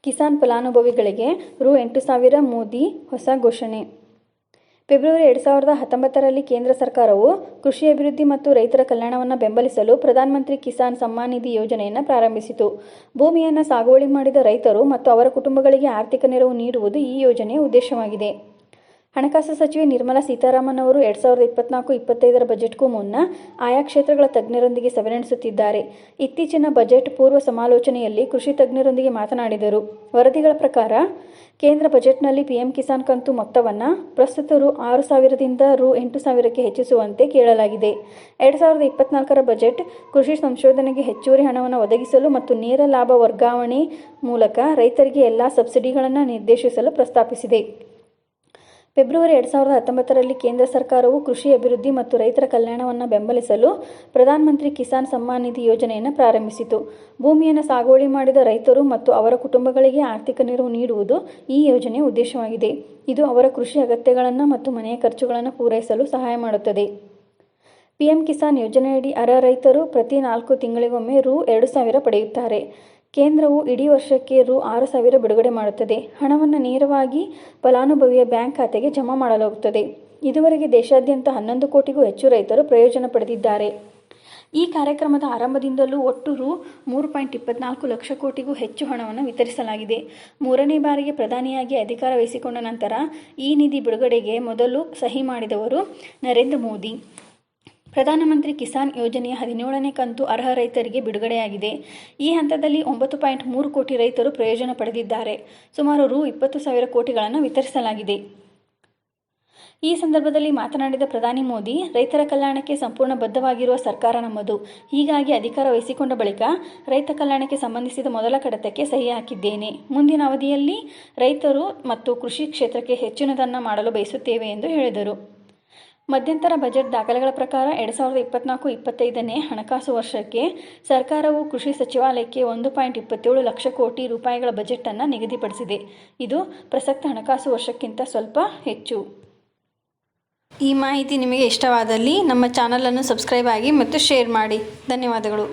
ಕಿಸಾನ್ ಫಲಾನುಭವಿಗಳಿಗೆ ರು. 8,000 ಮೋದಿ ಹೊಸ ಘೋಷಣೆ. ಫೆಬ್ರವರಿ 2019ರಲ್ಲಿ ಕೇಂದ್ರ ಸರ್ಕಾರವು ಕೃಷಿ ಅಭಿವೃದ್ಧಿ ಮತ್ತು ರೈತರ ಕಲ್ಯಾಣವನ್ನು ಬೆಂಬಲಿಸಲು ಪ್ರಧಾನಮಂತ್ರಿ ಕಿಸಾನ್ ಸಮ್ಮಾನ್ ನಿಧಿ ಯೋಜನೆಯನ್ನು ಪ್ರಾರಂಭಿಸಿತು. ಭೂಮಿಯನ್ನು ಸಾಗುವಳಿ ಮಾಡಿದ ರೈತರು ಮತ್ತು ಅವರ ಕುಟುಂಬಗಳಿಗೆ ಆರ್ಥಿಕ ನೆರವು ನೀಡುವುದು ಈ ಯೋಜನೆಯ ಉದ್ದೇಶವಾಗಿದೆ. ಹಣಕಾಸು ಸಚಿವೆ ನಿರ್ಮಲಾ ಸೀತಾರಾಮನ್ ಅವರು 2024-25ರ ಬಜೆಟ್ಗೂ ಮುನ್ನ ಆಯಾ ಕ್ಷೇತ್ರಗಳ ತಜ್ಞರೊಂದಿಗೆ ಸಭೆ ನಡೆಸುತ್ತಿದ್ದಾರೆ. ಇತ್ತೀಚಿನ ಬಜೆಟ್ ಪೂರ್ವ ಸಮಾಲೋಚನೆಯಲ್ಲಿ ಕೃಷಿ ತಜ್ಞರೊಂದಿಗೆ ಮಾತನಾಡಿದರು. ವರದಿಗಳ ಪ್ರಕಾರ, ಕೇಂದ್ರ ಬಜೆಟ್ನಲ್ಲಿ ಪಿಎಂ ಕಿಸಾನ್ ಕಂತು ಮೊತ್ತವನ್ನು ಪ್ರಸ್ತುತ ರು. 6,000ದಿಂದ ರು. 8,000ಕ್ಕೆ ಹೆಚ್ಚಿಸುವಂತೆ ಕೇಳಲಾಗಿದೆ. 2024ರ ಬಜೆಟ್ ಕೃಷಿ ಸಂಶೋಧನೆಗೆ ಹೆಚ್ಚುವರಿ ಹಣವನ್ನು ಒದಗಿಸಲು ಮತ್ತು ನೇರ ಲಾಭ ವರ್ಗಾವಣೆ ಮೂಲಕ ರೈತರಿಗೆ ಎಲ್ಲ ಸಬ್ಸಿಡಿಗಳನ್ನು ನಿರ್ದೇಶಿಸಲು ಪ್ರಸ್ತಾಪಿಸಿದೆ. ಫೆಬ್ರವರಿ 2019ರಲ್ಲಿ ಕೇಂದ್ರ ಸರ್ಕಾರವು ಕೃಷಿ ಅಭಿವೃದ್ಧಿ ಮತ್ತು ರೈತರ ಕಲ್ಯಾಣವನ್ನು ಬೆಂಬಲಿಸಲು ಪ್ರಧಾನಮಂತ್ರಿ ಕಿಸಾನ್ ಸಮ್ಮಾನ್ ನಿಧಿ ಯೋಜನೆಯನ್ನು ಪ್ರಾರಂಭಿಸಿತು. ಭೂಮಿಯನ್ನು ಸಾಗುವಳಿ ಮಾಡಿದ ರೈತರು ಮತ್ತು ಅವರ ಕುಟುಂಬಗಳಿಗೆ ಆರ್ಥಿಕ ನೆರವು ನೀಡುವುದು ಈ ಯೋಜನೆಯ ಉದ್ದೇಶವಾಗಿದೆ. ಇದು ಅವರ ಕೃಷಿ ಅಗತ್ಯಗಳನ್ನು ಮತ್ತು ಮನೆಯ ಖರ್ಚುಗಳನ್ನು ಪೂರೈಸಲು ಸಹಾಯ ಮಾಡುತ್ತದೆ. ಪಿಎಂ ಕಿಸಾನ್ ಯೋಜನೆಯಡಿ ಅರ್ಹ ರೈತರು ಪ್ರತಿ 4 ತಿಂಗಳಿಗೊಮ್ಮೆ ರು. 2,000 ಪಡೆಯುತ್ತಾರೆ. ಕೇಂದ್ರವು ಇಡೀ ವರ್ಷಕ್ಕೆ ರು. 6,000 ಬಿಡುಗಡೆ ಮಾಡುತ್ತದೆ. ಹಣವನ್ನು ನೇರವಾಗಿ ಫಲಾನುಭವಿಯ ಬ್ಯಾಂಕ್ ಖಾತೆಗೆ ಜಮಾ ಮಾಡಲಾಗುತ್ತದೆ. ಇದುವರೆಗೆ ದೇಶಾದ್ಯಂತ 11 ಕೋಟಿಗೂ ಹೆಚ್ಚು ರೈತರು ಪ್ರಯೋಜನ ಪಡೆದಿದ್ದಾರೆ. ಈ ಕಾರ್ಯಕ್ರಮದ ಆರಂಭದಿಂದಲೂ ಒಟ್ಟು ರು. 3.24 ಲಕ್ಷ ಕೋಟಿಗೂ ಹೆಚ್ಚು ಹಣವನ್ನು ವಿತರಿಸಲಾಗಿದೆ. 3ನೇ ಬಾರಿಗೆ ಪ್ರಧಾನಿಯಾಗಿ ಅಧಿಕಾರ ವಹಿಸಿಕೊಂಡ ನಂತರ ಈ ನಿಧಿ ಬಿಡುಗಡೆಗೆ ಮೊದಲು ಸಹಿ ಮಾಡಿದವರು ನರೇಂದ್ರ ಮೋದಿ. ಪ್ರಧಾನಮಂತ್ರಿ ಕಿಸಾನ್ ಯೋಜನೆಯ 17ನೇ ಕಂತು ಅರ್ಹ ರೈತರಿಗೆ ಬಿಡುಗಡೆಯಾಗಿದೆ. ಈ ಹಂತದಲ್ಲಿ 9.3 ಕೋಟಿ ರೈತರು ಪ್ರಯೋಜನ ಪಡೆದಿದ್ದಾರೆ. ಸುಮಾರು ರು. 20,000 ಕೋಟಿಗಳನ್ನು ವಿತರಿಸಲಾಗಿದೆ. ಈ ಸಂದರ್ಭದಲ್ಲಿ ಮಾತನಾಡಿದ ಪ್ರಧಾನಿ ಮೋದಿ, ರೈತರ ಕಲ್ಯಾಣಕ್ಕೆ ಸಂಪೂರ್ಣ ಬದ್ಧವಾಗಿರುವ ಸರ್ಕಾರ ನಮ್ಮದು. ಹೀಗಾಗಿ ಅಧಿಕಾರ ವಹಿಸಿಕೊಂಡ ಬಳಿಕ ರೈತ ಕಲ್ಯಾಣಕ್ಕೆ ಸಂಬಂಧಿಸಿದ ಮೊದಲ ಕಡತಕ್ಕೆ ಸಹಿ ಹಾಕಿದ್ದೇನೆ. ಮುಂದಿನ ಅವಧಿಯಲ್ಲಿ ರೈತರು ಮತ್ತು ಕೃಷಿ ಕ್ಷೇತ್ರಕ್ಕೆ ಹೆಚ್ಚಿನದನ್ನು ಮಾಡಲು ಬಯಸುತ್ತೇವೆ ಎಂದು ಹೇಳಿದರು. ಮಧ್ಯಂತರ ಬಜೆಟ್ ದಾಖಲೆಗಳ ಪ್ರಕಾರ 2024-25ನೇ ಹಣಕಾಸು ವರ್ಷಕ್ಕೆ ಸರ್ಕಾರವು ಕೃಷಿ ಸಚಿವಾಲಯಕ್ಕೆ 1.27 ಲಕ್ಷ ಕೋಟಿ ರೂಪಾಯಿಗಳ ಬಜೆಟನ್ನು ನಿಗದಿಪಡಿಸಿದೆ. ಇದು ಪ್ರಸಕ್ತ ಹಣಕಾಸು ವರ್ಷಕ್ಕಿಂತ ಸ್ವಲ್ಪ ಹೆಚ್ಚು. ಈ ಮಾಹಿತಿ ನಿಮಗೆ ಇಷ್ಟವಾದಲ್ಲಿ ನಮ್ಮ ಚಾನಲನ್ನು ಸಬ್ಸ್ಕ್ರೈಬ್ ಆಗಿ ಮತ್ತು ಶೇರ್ ಮಾಡಿ. ಧನ್ಯವಾದಗಳು.